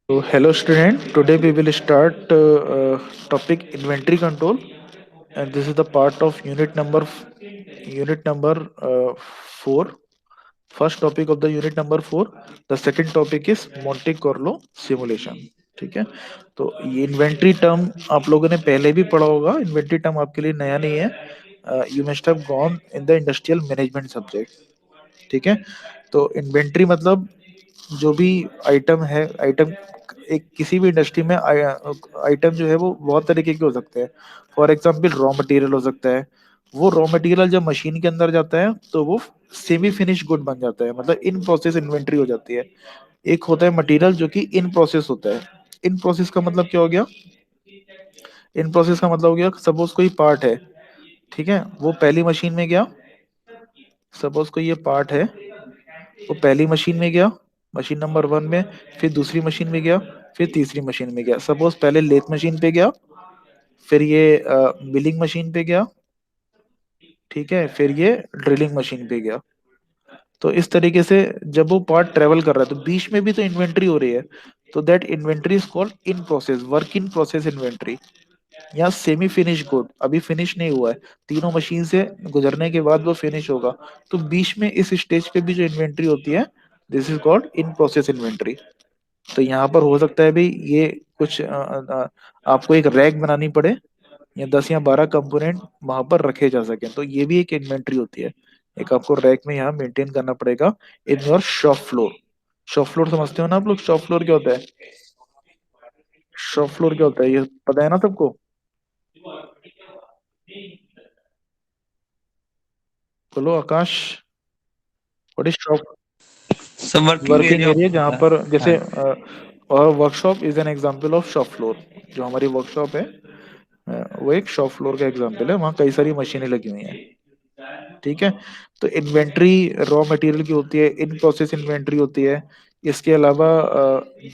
So, hello student. Today we will start topic inventory control, and this is the part of unit number 4. First topic of the unit number 4. The second topic is Monte Carlo simulation. ठीक है. तो ये inventory term आप लोगों ने पहले भी पढ़ा होगा. इन्वेंट्री टर्म आपके लिए नया नहीं है. You must have gone in the industrial management subject. ठीक है. तो इन्वेंट्री मतलब जो भी आइटम है, आइटम एक किसी भी इंडस्ट्री में आइटम जो है वो बहुत तरीके के हो सकते हैं. फॉर एग्जाम्पल रॉ मटेरियल हो सकता है. वो रॉ मटेरियल जब मशीन के अंदर जाता है तो वो सेमी फिनिश गुड बन जाता है, मतलब इन प्रोसेस इन्वेंट्री हो जाती है. एक होता है मटेरियल जो कि इन प्रोसेस होता है. इन प्रोसेस का मतलब क्या हो गया? इन प्रोसेस का मतलब हो गया, सपोज कोई पार्ट है. ठीक है, वो पहली मशीन में गया. सपोज कोई ये पार्ट है, वो पहली मशीन में गया, मशीन नंबर 1 में. फिर दूसरी मशीन में गया, फिर तीसरी मशीन में गया. सपोज पहले लेथ मशीन पे गया, फिर ये मिलिंग मशीन पे गया. ठीक है, फिर ये ड्रिलिंग मशीन पे गया. तो इस तरीके से जब वो पार्ट ट्रेवल कर रहा है तो बीच में भी तो इन्वेंट्री हो रही है. तो that inventory is called in process, work in process inventory. या सेमी फिनिश गुड, अभी फिनिश नहीं हुआ है, तीनों मशीन से गुजरने के बाद वो फिनिश होगा. तो बीच में इस स्टेज पे भी जो इन्वेंट्री होती है, this is called in process inventory. तो यहाँ पर हो सकता है भाई ये कुछ आपको एक रैक बनानी पड़े, या 10 या 12 कंपोनेंट वहां पर रखे जा सके, तो ये भी एक इन्वेंट्री होती है. एक आपको रैक में यहाँ मेंटेन करना पड़ेगा in your shop floor. Shop floor समझते हो ना आप लोग? शॉप फ्लोर क्या होता है? शॉप फ्लोर क्या होता है ये पता है ना सबको? बोलो आकाश. What is shop? सब वर्किंग वर्किंग एरिया एरिया होता जहाँ है। पर हाँ जैसे जी। Workshop is an example of shop floor. जो हमारी वर्कशॉप है, वो एक शॉप फ्लोर का एग्जांपल है. वहाँ कई सारी मशीनें लगी हुई हैं. ठीक है. तो इन्वेंट्री रॉ मटेरियल की होती है, इन प्रोसेस इन्वेंट्री होती है. इसके अलावा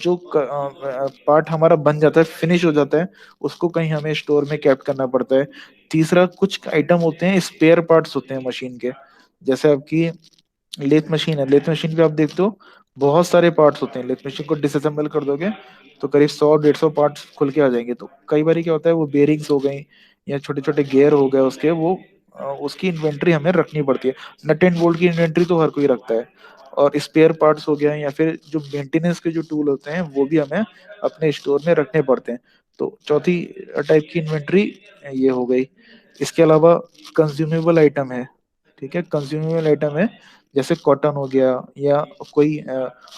जो पार्ट हमारा बन जाता है, फिनिश हो जाता है, उसको कहीं हमें स्टोर में कैप्ट करना पड़ता है. तीसरा, कुछ आइटम होते हैं स्पेयर पार्ट्स होते हैं मशीन के. जैसे आपकी लेथ मशीन है, लेथ मशीन पे आप देखते हो बहुत सारे पार्ट्स होते हैं. लेथ मशीन को डिसअसेंबल कर दोगे तो करीब 100-150 पार्ट्स खुल के आ जाएंगे. तो कई बार क्या होता है, वो बेरिंग्स हो गई या छोटे छोटे गियर हो गए उसके, वो उसकी इन्वेंट्री हमें रखनी पड़ती है. नट एंड बोल्ट की इन्वेंट्री तो हर कोई रखता है. और स्पेयर पार्ट्स हो गया, या फिर जो मेंटेनेंस के जो टूल होते हैं वो भी हमें अपने स्टोर में रखने पड़ते हैं. तो चौथी टाइप की इन्वेंट्री ये हो गई. इसके अलावा कंज्यूमेबल आइटम है. ठीक है, कंज्यूमेबल आइटम है जैसे कॉटन हो गया, या कोई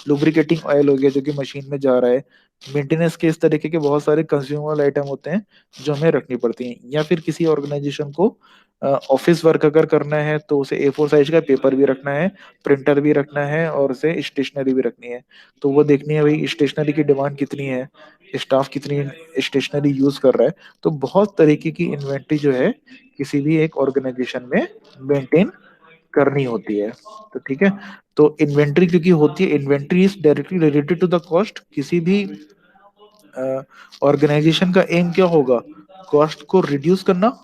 लुब्रिकेटिंग ऑयल हो गया जो कि मशीन में जा रहा है. मेंटेनेंस के इस तरीके के बहुत सारे कंज्यूमेबल आइटम होते हैं जो हमें रखनी पड़ती हैं. या फिर किसी ऑर्गेनाइजेशन को ऑफिस वर्क अगर करना है तो उसे A4 साइज का पेपर भी रखना है, प्रिंटर भी रखना है, और उसे स्टेशनरी भी रखनी है. तो वो देखनी है भाई स्टेशनरी की डिमांड कितनी है, स्टाफ कितनी स्टेशनरी यूज कर रहा है. तो बहुत तरीके की इन्वेंट्री जो है किसी भी एक ऑर्गेनाइजेशन में मेंटेन करनी होती है. तो ठीक है. तो इन्वेंट्री क्योंकि होती है, inventory is directly related to the cost. किसी भी ऑर्गेनाइजेशन का एम क्या होगा? कॉस्ट को रिड्यूस करना.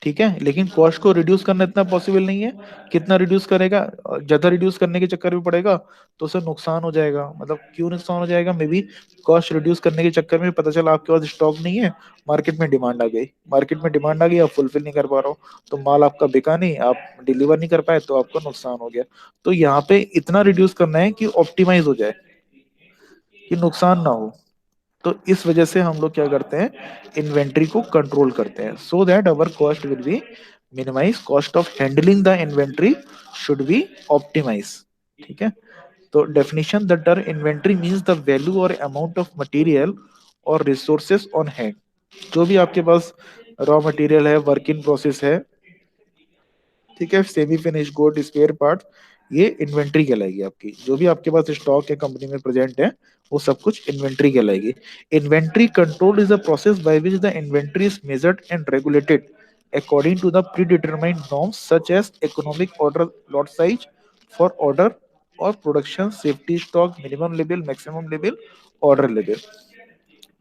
ठीक है, लेकिन कॉस्ट को रिड्यूस करना इतना पॉसिबल नहीं है. कितना रिड्यूस करेगा? ज्यादा रिड्यूस करने के चक्कर में पड़ेगा तो उसे नुकसान हो जाएगा. मतलब क्यों नुकसान हो जाएगा? मे बी कॉस्ट रिड्यूस करने के चक्कर में पता चला आपके पास स्टॉक नहीं है, मार्केट में डिमांड आ गई. मार्केट में डिमांड आ गई, आप फुलफिल नहीं कर पा रहे हो, तो माल आपका बिका नहीं, आप डिलीवर नहीं कर पाए, तो आपको नुकसान हो गया. तो यहाँ पे इतना रिड्यूस करना है कि ऑप्टिमाइज हो जाए, कि नुकसान ना हो. तो इस वजह से हम लोग क्या करते हैं, इन्वेंट्री को कंट्रोल करते हैं, so that our cost will be minimise. Cost of handling the inventory should be optimise. ठीक है. तो definition, the term inventory means the value और अमाउंट ऑफ मटेरियल और रिसोर्सेस ऑन हैंड. जो भी आपके पास रॉ मटेरियल है, वर्क इन प्रोसेस है, ठीक है, semi finish good, spare part, ये इन्वेंट्री कहलाएगी आपकी. जो भी आपके पास स्टॉक है, कंपनी में प्रेजेंट है, वो सब कुछ इन्वेंट्री कहलाएगी. Inventory control is a process by which the inventory is measured and regulated according to the predetermined norms such as economic order lot size for order or production, safety stock, minimum level, maximum level, order level.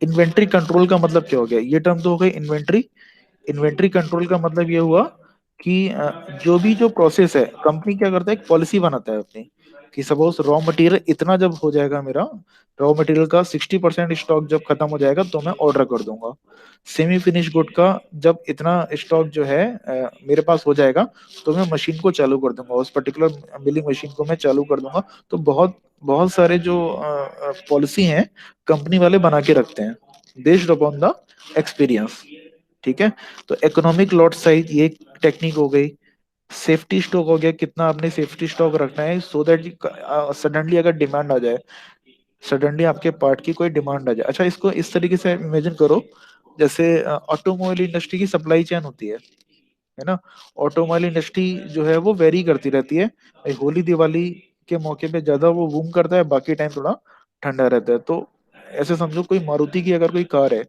Inventory control का मतलब क्या हो गया? ये term तो हो गई inventory. Inventory control का मतलब ये हुआ कि जो भी जो प्रोसेस है, कंपनी क्या करता है, एक पॉलिसी बनाता है अपनी कि सपोज रॉ मटेरियल इतना जब हो जाएगा मेरा, रॉ मटेरियल का 60% स्टॉक जब खत्म हो जाएगा तो मैं ऑर्डर कर दूंगा। सेमी फिनिश गुड का जब इतना स्टॉक जो है मेरे पास हो जाएगा तो मैं मशीन को चालू कर दूंगा, उस पर्टिकुलर मिलिंग मशीन को मैं चालू कर दूंगा। तो बहुत बहुत सारे जो पॉलिसी हैं कंपनी वाले बना के रखते हैं बेस्ड अपॉन द एक्सपीरियंस। ठीक है। तो इकोनॉमिक लॉट साइज ये टेक्निक हो गई। सेफ्टी स्टॉक हो गया, कितना आपने सेफ्टी स्टॉक रखना है सो दैट सडनली अगर डिमांड आ जाए, सडनली आपके पार्ट की कोई डिमांड आ जाए। अच्छा, इसको इस तरीके से इमेजिन करो, जैसे ऑटोमोबाइल इंडस्ट्री की सप्लाई चेन होती है ना। ऑटोमोबाइल इंडस्ट्री जो है वो वेरी करती रहती है। होली दिवाली के मौके पे ज्यादा वो बूम करता है, बाकी टाइम थोड़ा ठंडा रहता है। तो ऐसे समझो कोई मारुति की अगर कोई कार है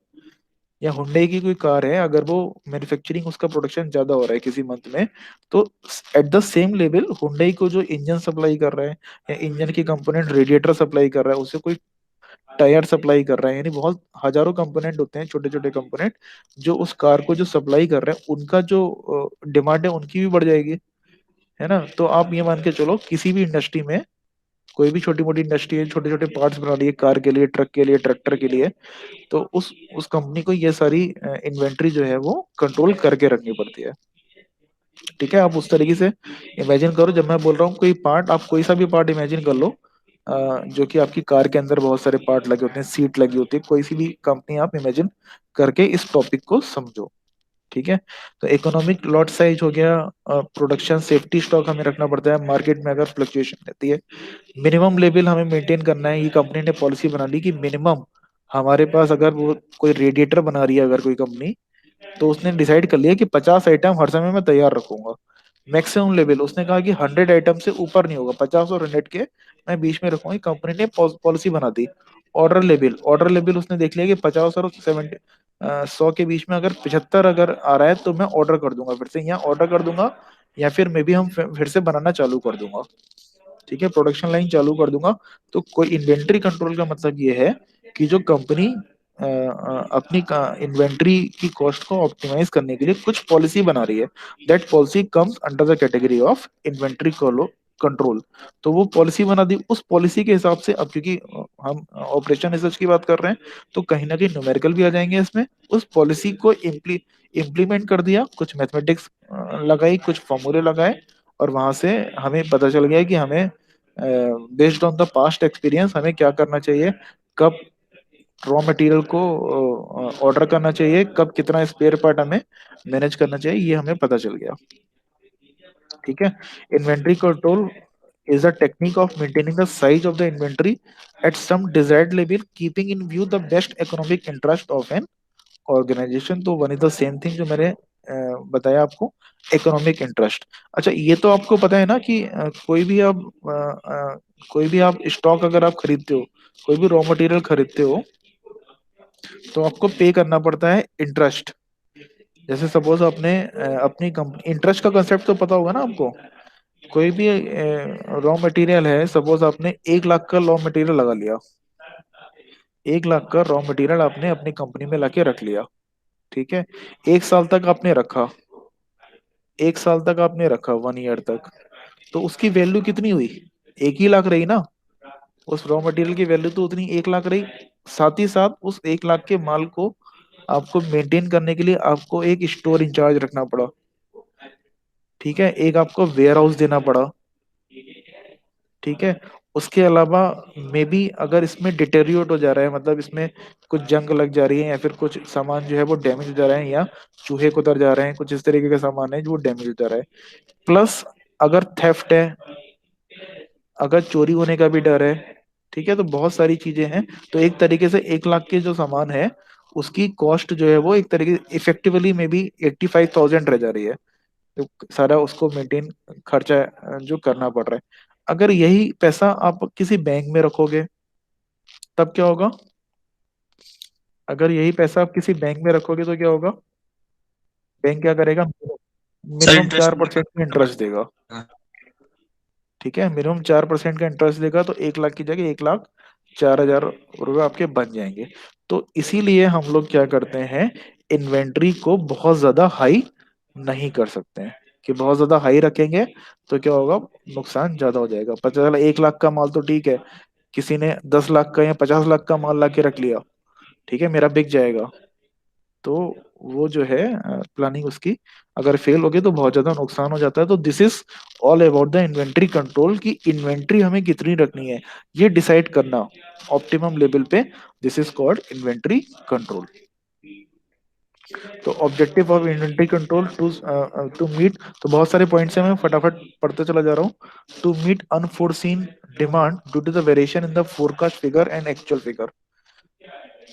या हुंडई की कोई कार है, अगर वो मैन्युफैक्चरिंग उसका प्रोडक्शन ज्यादा हो रहा है किसी मंथ में, तो at the same level Hyundai को जो इंजन सप्लाई कर रहा है या इंजन की कंपोनेंट रेडिएटर सप्लाई कर रहा है, उसे कोई टायर सप्लाई कर रहा है, यानी बहुत हजारों कंपोनेंट होते हैं छोटे छोटे कंपोनेंट जो उस कार को जो सप्लाई कर रहे हैं, उनका जो डिमांड है उनकी भी बढ़ जाएगी, है ना। तो आप ये मान के चलो किसी भी इंडस्ट्री में, कोई भी छोटी मोटी इंडस्ट्री है, छोटे छोटे पार्ट्स बना रही है कार के लिए, ट्रक के लिए, ट्रैक्टर के लिए, तो उस कंपनी को ये सारी इन्वेंट्री जो है वो कंट्रोल करके रखनी पड़ती है। ठीक है। आप उस तरीके से इमेजिन करो, जब मैं बोल रहा हूँ कोई पार्ट, आप कोई सा भी पार्ट इमेजिन कर लो जो कि आपकी कार के अंदर बहुत सारे पार्ट लगे होते हैं, सीट लगी होती है, कोई सी भी कंपनी आप इमेजिन करके इस टॉपिक को समझो। ठीक है। तो इकोनॉमिक लॉट साइज हो गया, प्रोडक्शन सेफ्टी स्टॉक हमें रखना पड़ता है मार्केट में अगर फ्लक्चुएशन रहती है। मिनिमम लेवल हमें मेंटेन करना है, ये कंपनी ने पॉलिसी बना ली कि मिनिमम हमारे पास, अगर वो कोई रेडिएटर बना रही है अगर कोई कंपनी, तो उसने डिसाइड कर लिया कि 50 आइटम हर समय मैं तैयार रखूंगा। मैक्सिमम लेवल उसने कहा कि 100 आइटम से ऊपर नहीं होगा, 50 और 100 के मैं बीच में रखूंगी। कंपनी ने पॉलिसी बना दी। ऑर्डर लेवल उसने देख लिया कि 50 और 70, 100 के बीच में अगर 75 अगर आ रहा है तो मैं ऑर्डर कर दूंगा, फिर से यहाँ ऑर्डर कर दूंगा, या फिर मे बी हम फिर से बनाना चालू कर दूंगा। ठीक है, प्रोडक्शन लाइन चालू कर दूंगा। तो कोई इन्वेंट्री कंट्रोल का मतलब ये है कि जो कंपनी अपनी इन्वेंट्री की कॉस्ट को ऑप्टिमाइज करने के लिए कुछ पॉलिसी बना रही है, that policy comes under the category of inventory control. तो वो पॉलिसी बना दी, उस पॉलिसी के हिसाब से, अब क्योंकि हम ऑपरेशन रिसर्च की बात कर रहे हैं, तो कहीं ना कहीं न्यूमेरिकल भी आ जाएंगे इसमें। उस पॉलिसी को इम्प्लीमेंट कर दिया, कुछ मैथमेटिक्स लगाई, कुछ फॉर्मूले लगाए, और वहां से हमें पता चल गया कि हमें based on the past experience हमें क्या करना चाहिए, कब रॉ मटेरियल को ऑर्डर करना चाहिए, कब कितना स्पेयर पार्ट हमें मैनेज करना चाहिए, ये हमें पता चल गया। ठीक है। Inventory control is a technique of maintaining the size of the inventory at some desired level, keeping in view the best economic interest of an organization। तो one is the same thing जो मैंने बताया आपको, economic interest. अच्छा, ये तो आपको पता है ना कि कोई भी आप स्टॉक अगर आप खरीदते हो, कोई भी रॉ मटेरियल खरीदते हो, तो आपको पे करना पड़ता है इंटरेस्ट। जैसे सपोज आपने अपनी कंपनी, इंटरेस्ट का कंसेप्ट तो पता होगा ना आपको। कोई भी रॉ मटेरियल है, सपोज आपने 1 लाख का रॉ मटेरियल लगा लिया, 1 लाख का रॉ मटेरियल आपने अपनी कंपनी में लाके रख लिया। ठीक है। 1 साल तक आपने रखा, 1 साल तक आपने रखा, 1 ईयर तक, तो उसकी वैल्यू कितनी हुई? 1 ही लाख रही ना। उस रॉ मटेरियल की वैल्यू तो उतनी 1 लाख रही। साथ ही साथ उस 1 लाख के माल को आपको मेंटेन करने के लिए आपको एक स्टोर इंचार्ज रखना पड़ा। ठीक है। एक आपको वेयर हाउस देना पड़ा। ठीक है। उसके अलावा मे बी अगर इसमें डिटेरियोट हो जा रहा है, मतलब इसमें कुछ जंग लग जा रही है, या फिर कुछ सामान जो है वो डैमेज हो जा रहा है, या चूहे कुतर जा रहे हैं, कुछ इस तरीके का सामान है जो डैमेज हो जा रहा है। प्लस अगर थेफ्ट है, अगर चोरी होने का भी डर है। ठीक है। तो बहुत सारी चीजें हैं। तो एक तरीके से 1 लाख के जो सामान है उसकी कॉस्ट जो है वो एक तरीके से इफेक्टिवली मे बी 85,000 रह जा रही है। तो सारा उसको मेंटेन खर्चा जो करना पड़ रहा है। अगर यही पैसा आप किसी बैंक में रखोगे तब क्या होगा? अगर यही पैसा आप किसी बैंक में रखोगे तो क्या होगा? बैंक क्या करेगा? Sir minimum interest. 4% का इंटरेस्ट देगा। ठीक है। मिनिमम 4% का इंटरेस्ट देगा, तो 1 लाख की जगह 1,04,000 रुपये आपके बन जाएंगे। तो इसीलिए हम लोग क्या करते हैं, इन्वेंट्री को बहुत ज्यादा हाई नहीं कर सकते हैं। कि बहुत ज्यादा हाई रखेंगे तो क्या होगा, नुकसान ज्यादा हो जाएगा। पता चला 1 लाख का माल तो ठीक है, किसी ने 10 लाख का या 50 लाख का माल ला के रख लिया, ठीक है, मेरा बिक जाएगा। तो वो जो है प्लानिंग उसकी अगर फेल हो गई तो बहुत ज्यादा नुकसान हो जाता है। तो this is all about the inventory control, कि इन्वेंट्री हमें कितनी रखनी है ये डिसाइड करना ऑप्टिमम लेवल पे। This is called inventory control. तो objective of inventory control to meet, तो बहुत सारे पॉइंट्स हैं, मैं फटाफट पढ़ते चला जा रहा हूँ। To meet unforeseen demand due to the variation in the forecast figure and actual figure,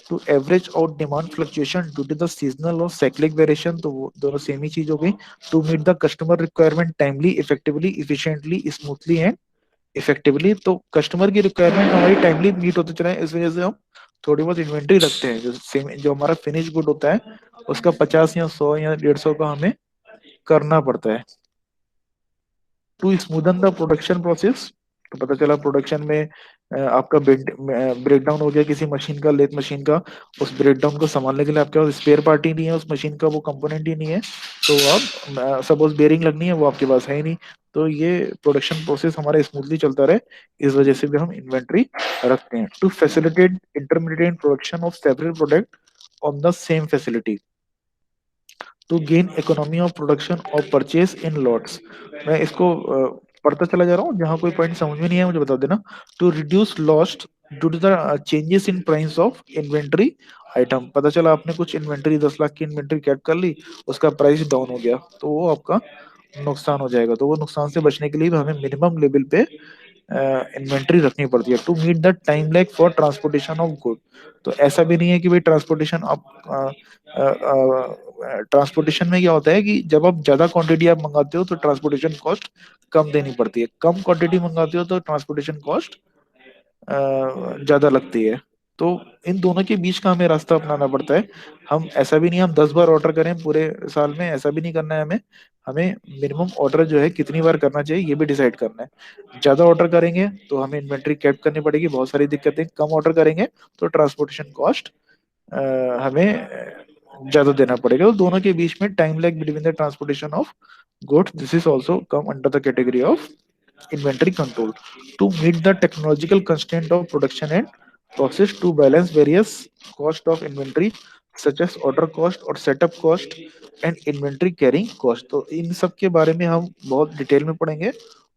to average out demand fluctuation due to the seasonal और साइक्लिक वेरिएशन, तो वो दोनों सेम ही चीज हो गई। To meet the customer requirement timely, effectively, efficiently, smoothly and effectively, तो customer की रिक्वायरमेंट हमारी टाइमली मीट होते चले, इस वजह से हम थोड़ी बहुत इन्वेंट्री रखते हैं। जो सेम जो हमारा फिनिश गुड होता है उसका 50 या 100 या 150 का हमें करना पड़ता है। To smoothen the production process, तो पता चला प्रोडक्शन में आपका ब्रेकडाउन हो गया किसी मशीन का, लेथ मशीन का, उस ब्रेकडाउन को संभालने के लिए आपके पास स्पेयर पार्ट ही नहीं है, उस मशीन का वो कंपोनेंट ही नहीं है, तो आप सपोज बेरिंग लगनी है वो आपके पास है ही नहीं, तो ये प्रोडक्शन प्रोसेस हमारा स्मूथली चलता रहे, इस वजह से भी हम इन्वेंट्री रखते हैं। To facilitate intermediate production of several product on the same facility, to gain economy of production और परचेज इन लॉट्स। मैं इसको पढ़ता चला जा रहा हूँ, जहाँ कोई पॉइंट समझ में नहीं है मुझे बता देना। To reduce lost due to the changes in price of inventory item, पता चला आपने कुछ इन्वेंट्री 10 लाख की इन्वेंट्री कैट कर ली, उसका प्राइस डाउन हो गया तो वो आपका नुकसान हो जाएगा। तो वो नुकसान से बचने के लिए भी हमें मिनिमम लेवल पे इन्वेंट्री रखनी पड़ती है। To meet the time lag for transportation of good, तो ऐसा भी नहीं है कि भाई ट्रांसपोर्टेशन आप ट्रांसपोर्टेशन में क्या होता है कि जब आप ज्यादा क्वांटिटी आप मंगाते हो तो ट्रांसपोर्टेशन कॉस्ट कम देनी पड़ती है, कम क्वांटिटी मंगाते हो तो ट्रांसपोर्टेशन कॉस्ट ज्यादा लगती है। तो इन दोनों के बीच का हमें रास्ता अपनाना पड़ता है। हम ऐसा भी नहीं हम 10 बार ऑर्डर करें पूरे साल में, ऐसा भी नहीं करना है हमें। हमें मिनिमम ऑर्डर जो है कितनी बार करना चाहिए ये भी डिसाइड करना है। ज्यादा ऑर्डर करेंगे तो हमें इन्वेंट्री कैप करनी पड़ेगी, बहुत सारी दिक्कतें। कम ऑर्डर करेंगे तो ट्रांसपोर्टेशन कॉस्ट हमें ज्यादा देना पड़ेगा। तो दोनों के बीच में time lag between the transportation of goods, this is also come under the category of inventory control. To meet the technological constraint of production and process, to balance various cost of inventory such as order cost और setup cost and inventory carrying cost, तो इन सब के बारे में हम बहुत detail में पढ़ेंगे।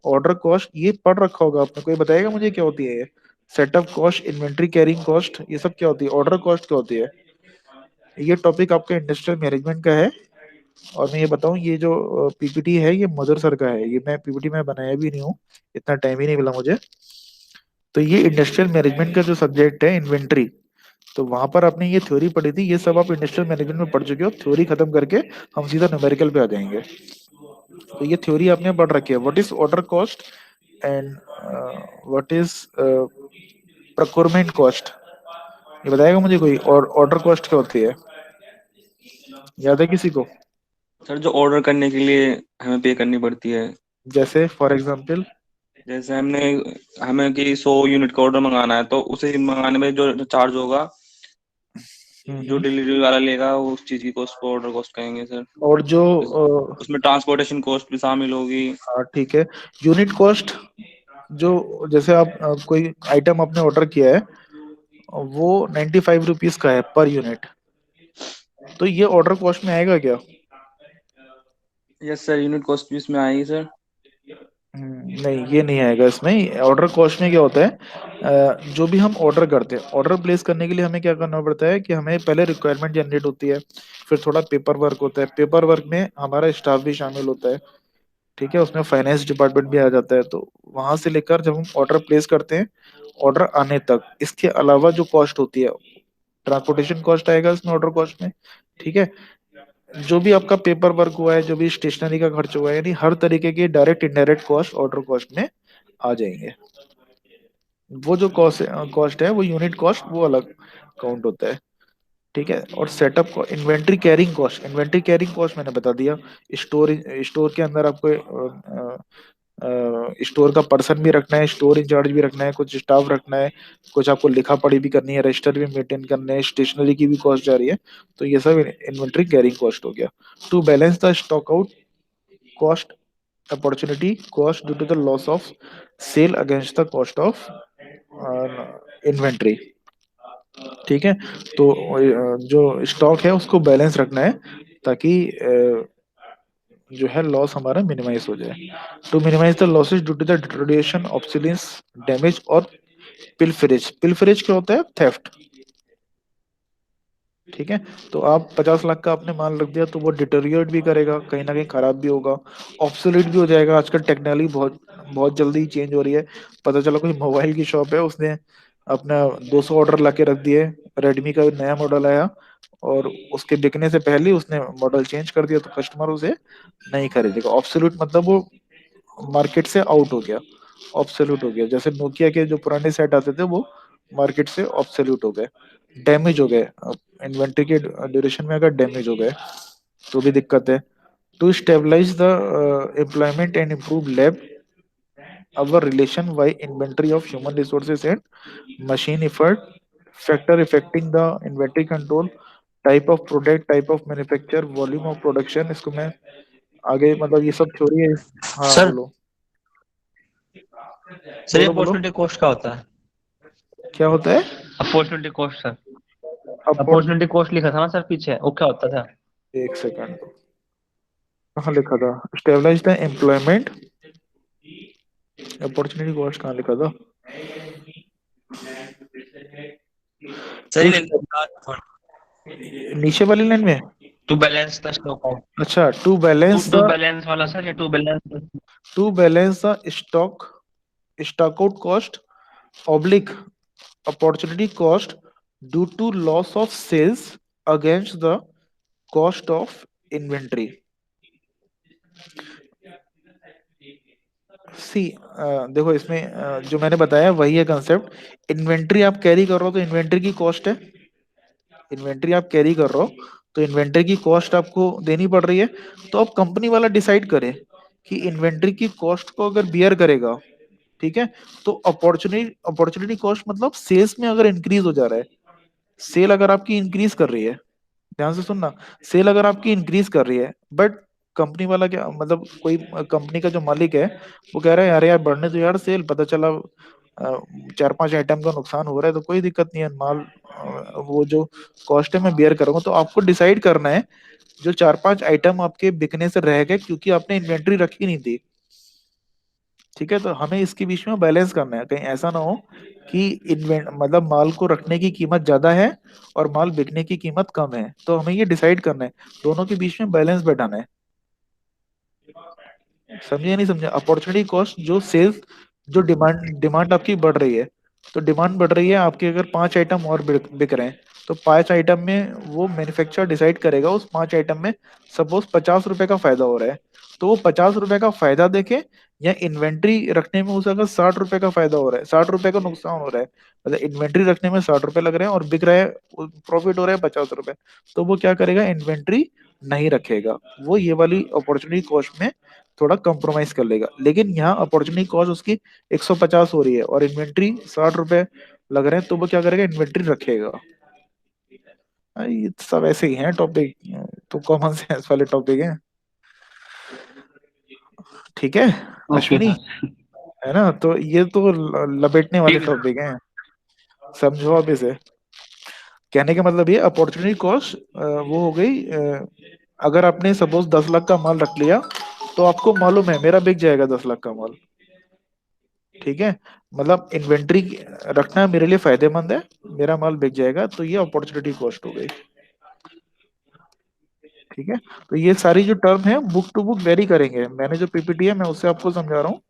ऑर्डर कॉस्ट ये पढ़ रखा होगा आपने, कोई बताएगा मुझे क्या होती है ये? Setup cost, inventory carrying cost, ये सब क्या होती है? ऑर्डर कॉस्ट क्या होती है? ये टॉपिक आपका इंडस्ट्रियल मैनेजमेंट का है। और मैं ये बताऊं, ये जो पीपीटी है ये मदर सर का है, ये मैं पीपीटी में बनाया भी नहीं हूँ, इतना टाइम ही नहीं मिला मुझे। तो ये इंडस्ट्रियल मैनेजमेंट का जो सब्जेक्ट है इन्वेंट्री, तो वहां पर आपने ये थ्योरी पढ़ी थी, ये सब आप इंडस्ट्रियल मैनेजमेंट में पढ़ चुके हो। थ्योरी खत्म करके हम सीधा न्यूमेरिकल पे आ जाएंगे। तो ये थ्योरी आपने पढ़ रखी है, what is order cost and what is procurement cost, ये बताएगा मुझे कोई? और ऑर्डर कॉस्ट क्या होती है, याद है किसी को? सर जो ऑर्डर करने के लिए हमें पे करनी पड़ती है, जैसे फॉर एग्जांपल। जैसे हमें कि 100 यूनिट का ऑर्डर मंगाना है, तो उसे मंगाने में जो चार्ज होगा, जो हम्म। डिलीवरी वाला लेगा, वो उस चीज की कॉस्ट को ऑर्डर कॉस्ट कहेंगे सर। और जो उसमें ट्रांसपोर्टेशन कॉस्ट भी शामिल होगी। हाँ ठीक है, यूनिट कॉस्ट, जो जैसे आप कोई आइटम आपने ऑर्डर किया है वो 95 रुपीज का है पर यूनिट, तो ये ऑर्डर कॉस्ट में आएगा क्या? यस सर, यूनिट कॉस्ट भी इसमें आएगी सर। नहीं ये नहीं आएगा इसमें। ऑर्डर कॉस्ट में क्या होता है, जो भी हम ऑर्डर करते हैं, ऑर्डर प्लेस करने के लिए हमें क्या करना पड़ता है कि हमें पहले रिक्वायरमेंट जनरेट होती है, फिर थोड़ा पेपर वर्क होता है, पेपर वर्क में हमारा स्टाफ भी शामिल होता है, ठीक है, उसमें फाइनेंस डिपार्टमेंट भी आ जाता है। तो वहां से लेकर जब हम ऑर्डर प्लेस करते हैं ऑर्डर आने तक, इसके अलावा जो कॉस्ट होती है, ट्रांसपोर्टेशन कॉस्ट आएगा इसमें ऑर्डर कॉस्ट में, ठीक है। जो भी आपका पेपर वर्क हुआ है, जो भी स्टेशनरी का खर्च हुआ है, यानी हर तरीके के direct indirect cost order cost में आ जाएंगे। वो जो कॉस्ट है वो यूनिट कॉस्ट वो अलग काउंट होता है, ठीक है। और सेटअप को inventory carrying cost, inventory carrying cost मैंने बता दिया। स्टोर स्टोर के अंदर आपको स्टोर का पर्सन भी रखना है, स्टोर इंचार्ज भी रखना है, कुछ स्टाफ रखना है, कुछ आपको लिखा पढ़ी भी करनी है, रजिस्टर भी मेंटेन करना है, स्टेशनरी की भी कॉस्ट जा रही है। तो ये सब इन्वेंट्री कैरिंग कॉस्ट हो गया। To balance the stock out cost opportunity cost due to the loss of sale against the cost of inventory. ठीक है, तो जो स्टॉक है उसको बैलेंस रखना है ताकि जो है लॉस हमारा मिनिमाइज हो जाए। To minimise the losses due to the deterioration obsolescence damage और पिलफरेज। पिलफरेज क्या होता है? थेफ्ट। ठीक है, तो आप 50 लाख का आपने माल रख दिया तो वो डिटोरिएट भी करेगा, कहीं ना कहीं खराब भी होगा, ऑब्सोलेट भी हो जाएगा। आजकल टेक्नोलॉजी बहुत बहुत जल्दी चेंज हो रही है। पता चला कोई मोबाइल की शॉप है, उसने अपना 200 ऑर्डर ला के रख दिए, रेडमी का नया मॉडल आया और उसके बिकने से पहले ही उसने मॉडल चेंज कर दिया, तो कस्टमर उसे नहीं खरीदेगा। ऑब्सोल्यूट मतलब वो मार्केट से आउट हो गया, ऑब्सोल्यूट हो गया। जैसे नोकिया के जो पुराने सेट आते थे वो मार्केट से ऑब्सोल्यूट हो गए, डैमेज हो गए। इन्वेंट्री के ड्यूरेशन में अगर डैमेज हो गए तो भी दिक्कत है। To stabilise the employment and improve lab our relation why inventory of human resources and machine effort factor affecting the inventory control type of product type of manufacture volume of production। इसको मैं आगे मतलब ये सब theory है। हाँ sir बोलो। Sir ये बोलो बोलो। अपॉर्चुनिटी कॉस्ट क्या होता है? क्या होता है? Opportunity cost sir, opportunity. Opportunity cost लिखा था ना सर पीछे, वो क्या होता था? एक सेकंड, कहाँ लिखा था? Stabilise the employment, opportunity cost कहाँ लिखा था? सर टू ये नीचे वाली लाइन में। टू बैलेंस द स्टॉक, अच्छा, टू टू बैलेंस वाला सर, ये to balance. To balance the stock stock out cost oblique opportunity cost due to loss of sales against the cost of inventory। सी देखो इसमें जो मैंने बताया वही है कंसेप्ट। इन्वेंट्री आप कैरी कर रहे हो तो इन्वेंट्री की कॉस्ट है। इन्वेंट्री आप कैरी कर रहे हो तो इन्वेंट्री की कॉस्ट आपको देनी पड़ रही है। तो अब कंपनी वाला डिसाइड करे कि इन्वेंट्री की कॉस्ट को अगर बियर करेगा, ठीक है, तो अपॉर्चुनिटी कॉस्ट मतलब सेल्स में अगर इंक्रीज हो जा रहा है, सेल अगर आपकी इंक्रीज कर रही है, ध्यान से सुनना, सेल अगर आपकी इंक्रीज कर रही है बट कंपनी वाला क्या मतलब कोई कंपनी का जो मालिक है वो कह रहा है यार यार बढ़ने तो यार सेल, पता चला 4-5 आइटम का नुकसान हो रहा है तो कोई दिक्कत नहीं है, माल वो जो कॉस्ट है मैं बियर करूंगा। तो आपको डिसाइड करना है जो 4-5 आइटम आपके बिकने से रह गए क्योंकि आपने इन्वेंट्री रखी नहीं थी। ठीक है, तो हमें इसके बीच में बैलेंस करना है, कहीं ऐसा ना हो कि इन्वेंट मतलब माल को रखने की कीमत ज्यादा है और माल बिकने की कीमत कम है। तो हमें ये डिसाइड करना है, दोनों के बीच में बैलेंस बैठाना है। समझे या नहीं समझे? अपॉर्चुनिटी कॉस्ट जो सेल्स, जो डिमांड डिमांड आपकी बढ़ रही है, तो डिमांड बढ़ रही है आपके, अगर 5 आइटम और बिक रहे हैं तो 5 आइटम में वो मैन्युफैक्चरर डिसाइड करेगा उस 5 आइटम में सपोज 50 रुपए का फायदा हो रहा है, तो वो 50 रुपए का फायदा देखे या इन्वेंट्री रखने में उसे अगर 60 रुपए का फायदा हो रहा है, 60 रुपए का नुकसान हो रहा है, मतलब इन्वेंट्री रखने में 60 रुपए लग रहे हैं और बिक रहा है, प्रॉफिट हो रहा है 50 रुपए, तो वो क्या करेगा? इन्वेंट्री नहीं रखेगा, वो ये वाली अपॉर्चुनिटी कॉस्ट में थोड़ा कॉम्प्रोमाइज कर लेगा। लेकिन यहाँ अपॉर्चुनिटी कॉस्ट उसकी 150 हो रही है और इन्वेंट्री 60 रुपए लग रहे हैं, तो वो क्या करेगा? इन्वेंट्री रखेगा। ये सब ऐसे ही हैं टॉपिक, तो कॉमन सेंस वाले टॉपिक हैं। ठीक है ओके अश्विनी, सर। है ना? तो ये तो लपेटने वाले ठीक है सर। टॉपिक हैं, समझो आप इसे। कहने का मतलब ये अपॉर्चुनिटी कॉस्ट वो हो गई अगर आपने सपोज 10 लाख का माल रख लिया तो आपको मालूम है मेरा बिक जाएगा 10 लाख का माल। ठीक है, मतलब इन्वेंट्री रखना मेरे लिए फायदेमंद है, मेरा माल बिक जाएगा, तो ये अपॉर्चुनिटी कॉस्ट हो गई। ठीक है, तो ये सारी जो टर्म है बुक टू बुक वेरी करेंगे, मैंने जो पीपीटी है मैं उससे आपको समझा रहा हूँ।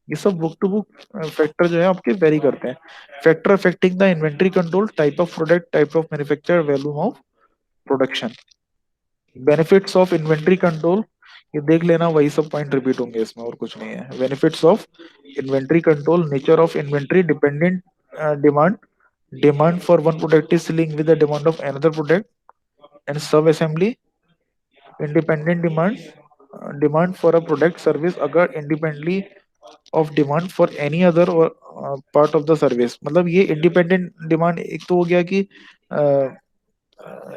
ये सब बुक टू बुक फैक्टर जो है आपके वेरी करते हैं। Factor affecting the inventory control, type of product, type of manufacture, value of production, benefits of inventory control, ये देख लेना, वही सब पॉइंट रिपीट होंगे इसमें और कुछ नहीं है। Benefits of inventory control, nature of inventory, dependent demand, demand for one product is link with the demand of another product and सब assembly, independent demand, demand for a product service अगर independently of demand for any other or part of the service। मतलब ये independent demand एक तो हो गया कि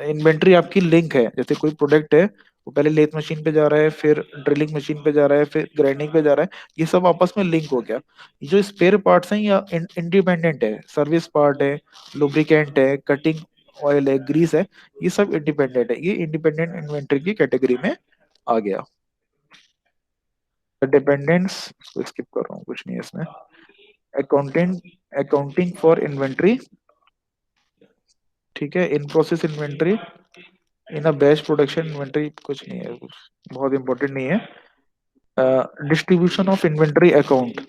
inventory आपकी लिंक है, जैसे कोई प्रोडक्ट है वो पहले लेथ मशीन पे जा रहा है, फिर ड्रिलिंग मशीन पे जा रहा है, फिर ग्राइंडिंग पे जा रहा है। ये सब आपस में लिंक हो गया। जो स्पेयर पार्ट्स हैं या इंडिपेंडेंट है, सर्विस पार्ट है, लुब्रिकेंट है, कटिंग ऑयल है, ग्रीस है, ये सब इंडिपेंडेंट है। ये इंडिपेंडेंट इन्वेंटरी की कैटेगरी में आ गया। डिपेंडेंस इसको स्किप कर रहा हूँ, कुछ नहीं है इसमें। अकाउंटिंग, अकाउंटिंग फॉर इन्वेंट्री, ठीक है। In process inventory, in a batch production inventory, कुछ नहीं है, कुछ बहुत इंपॉर्टेंट नहीं है। डिस्ट्रीब्यूशन ऑफ इन्वेंट्री अकाउंट,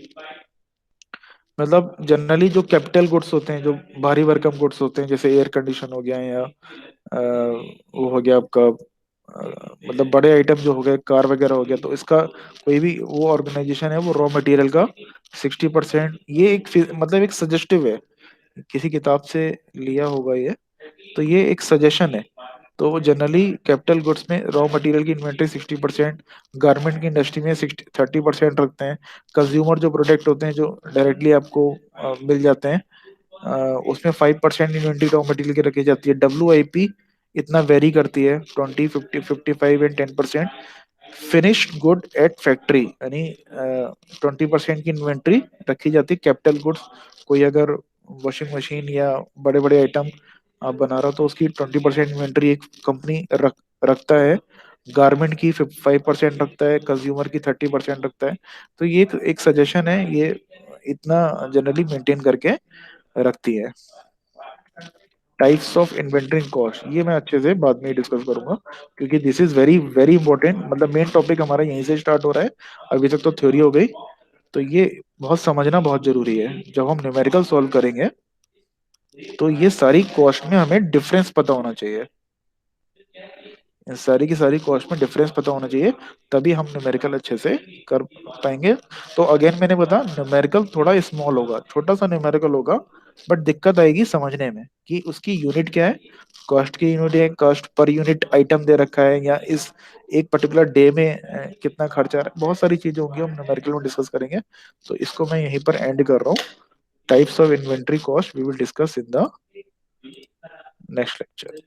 मतलब जनरली जो कैपिटल गुड्स होते हैं, जो भारी भरकम गुड्स होते हैं, जैसे एयर कंडीशन हो गया, या वो हो गया आपका, मतलब बड़े आइटम जो हो गए, कार वगैरह हो गया, तो इसका कोई भी वो ऑर्गेनाइजेशन है, वो रॉ मटेरियल का 60%, ये एक मतलब एक सजेस्टिव है, किसी किताब से लिया होगा ये, तो ये एक सजेशन है। तो वो जनरली कैपिटल गुड्स में रॉ मटेरियल की इन्वेंट्री 60%, गारमेंट की इंडस्ट्री में 30% रखते हैं। कंज्यूमर जो प्रोडक्ट होते हैं, जो डायरेक्टली आपको मिल जाते हैं, उसमें 5% इन्वेंट्री रॉ मटेरियल की रखी जाती है। WIP इतना वेरी करती है, 20, 50, 55 and 10%। Finished good at factory, यानी 20% की इन्वेंट्री रखी जाती है कैपिटल गुड्स। कोई अगर वॉशिंग मशीन या बड़े बड़े आइटम आप बना रहा हो, तो उसकी 20% इन्वेंट्री एक कंपनी रखता है। गारमेंट की 5% रखता है, कंज्यूमर की 30% रखता है। तो ये एक सजेशन है, ये इतना जनरली मेंटेन करके रखती है। टाइप्स ऑफ इन्वेंटरी कॉस्ट, ये मैं अच्छे से बाद में डिस्कस करूंगा, क्योंकि this is very very important. मतलब मेन टॉपिक हमारा यहीं से स्टार्ट हो रहा है, अभी तक तो थ्योरी हो गई। तो ये बहुत समझना बहुत जरूरी है। जब हम न्यूमेरिकल सॉल्व करेंगे, तो ये सारी कॉस्ट में हमें डिफरेंस पता होना चाहिए। इन सारी की सारी कॉस्ट में डिफरेंस पता होना चाहिए, तभी हम न्यूमेरिकल अच्छे से कर पाएंगे। तो अगेन मैंने बताया, न्यूमेरिकल थोड़ा स्मॉल होगा, छोटा सा न्यूमेरिकल होगा, बट दिक्कत आएगी समझने में कि उसकी यूनिट क्या है। कॉस्ट की यूनिट है, कॉस्ट पर यूनिट आइटम दे रखा है, या इस एक पर्टिकुलर डे में कितना खर्चा आ रहा है, बहुत सारी चीजें होंगी, हम न्यूमेरिकल में डिस्कस करेंगे। तो इसको मैं यहीं पर एंड कर रहा हूँ। Types of inventory cost we will discuss in the next lecture.